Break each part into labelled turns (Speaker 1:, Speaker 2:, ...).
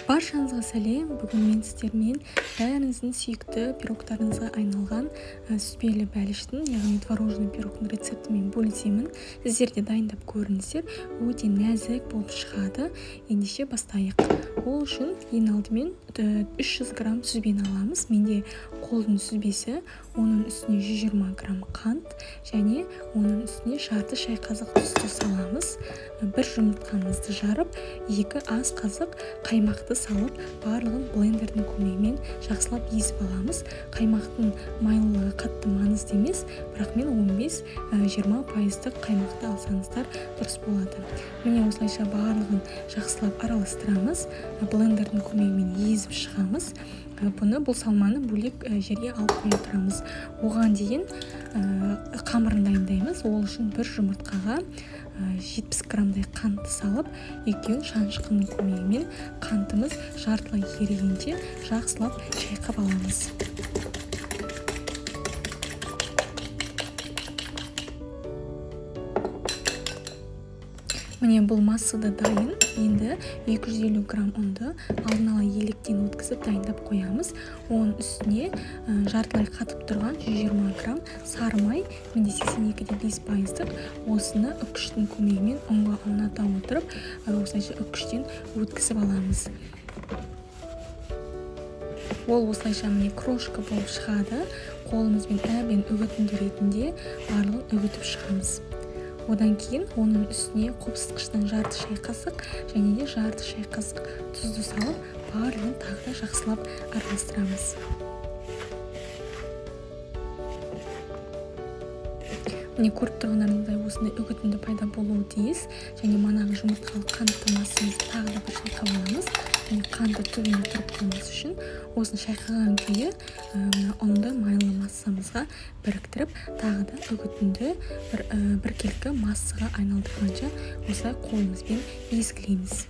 Speaker 1: Баршаңызға сәлем. Бүгін мен сіздермен бәріңіздің сүйікті пирогтарыңызға айналған сүзбелі бәліштің, яғни творожный пирогтың рецептімен бөлісемін. Сіздер де дайындап көріңіздер. Өте нәзік болып шығады. Ендеше бастайық. Ол үшін ең алдымен 300 грамм сүзбені аламыз. Менде қолдың сүзбесі, оның үстіне 120 грамм қант және оның үстіне жарты шай қасық тұзды саламыз. Бір жұмыртқамызды жарып, 2 ас қасық қаймақты салып, барлығын блендердің көмегімен жақсылап езіп аламыз. Қаймақтың майлылығы қатты маңызды емес, бірақ мен 15-20% қаймақты алсаңыздар дұрыс болады. Міне осылайша барлығын жақсылап араластырамыз, блендердің көмегімен езіп шығамыз. Бұл салманы бөлек жерге алып қоя тұрамыз. Оған дейін қамырын дайындаймыз. Ол үшін бір жұмыртқаға 70 граммдай қантты салып, екеуін шанышқының көмегімен қантымыз жартылай ерігенше жақсылап шайқап аламыз. Міне бұл массада дайын. Енді 250 грамм ұнды алдын ала електен өткізіп дайындап қоямыз. Оның үстіне жартылай қатып тұрған 120 грамм сары май, менде 82,5%. Осыны үккіштің көмегімен ұнға ауната отырып, осылайша үккіштен өткізіп аламыз. Ол осылайша міне крошка болып шығады. Қолымызбен әбден үгітінді ретінде барлығын үгітіп шығамыз. Одан кейін оның үстіне қопсытқыштан жарты шай қасық және де жарты шай қасық тұзды салып, барлығын тағы да жақсылап араластырамыз. Міне көріп тұрғандарыңыздай осындай үгітінді пайда болуы тиіс, және манағы жұмыртқалы қантты массамызды тағы да бір шайқап аламыз. Және қанты түбінде тұрып қалмас үшін осыны шайқаған күйі ұнды майлы массамызға біріктіріп, тағы да үгітінді біркелкі массаға айналдырғанша осылай қолымызбен езгілейміз.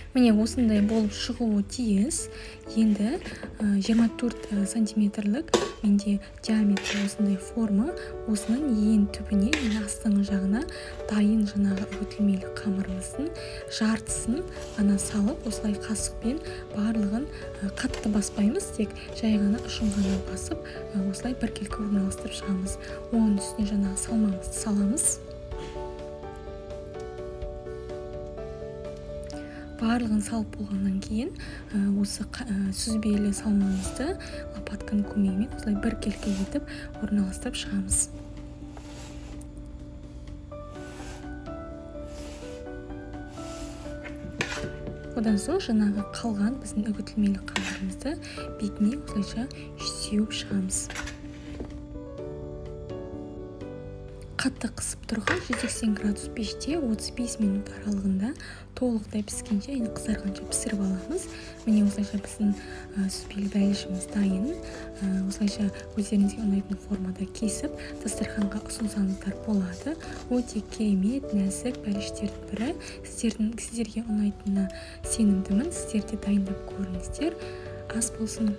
Speaker 1: Міне осындай болып шығуы тиіс. Енді 24 сантиметрлік менде диаметрі осындай форма. Осының ең түбіне, астыңғы жағына дайын жаңағы үгітілмелі қамырымыздың жартысын ғана салып, осылай қасықпен барлығын қатты баспаймыз, тек жай ғана ұшын ғана басып, осылай біркелкі орналастырып шығамыз. Оның үстіне жаңағы салмамызды саламыз. Барлығын салып болғаннан кейін осы сүзбелі салмамызды лопатканың көмегімен осылай біркелкі етіп орналастырып шығамыз. Одан соң жаңағы қалған біздің үгітілмелі қамырымызды бетіне осылайша сеуіп шығамыз. Қатты қысып тұрған 180 градус пеште 35 минут аралығында толықтай піскенше, енді қызарғанша пісіріп аламыз. Міне осылайша біздің сүзбелі бәлішіміз дайын. Осылайша өздеріңізге ұнайтын формада кесіп, дастарханға ұсынсаңыздар болады. Өте керемет, нәзік бәліштердің бірі. Сіздерге ұнайтынына сенімдімін. Сіздер де дайындап көріңіздер. Ас болсын.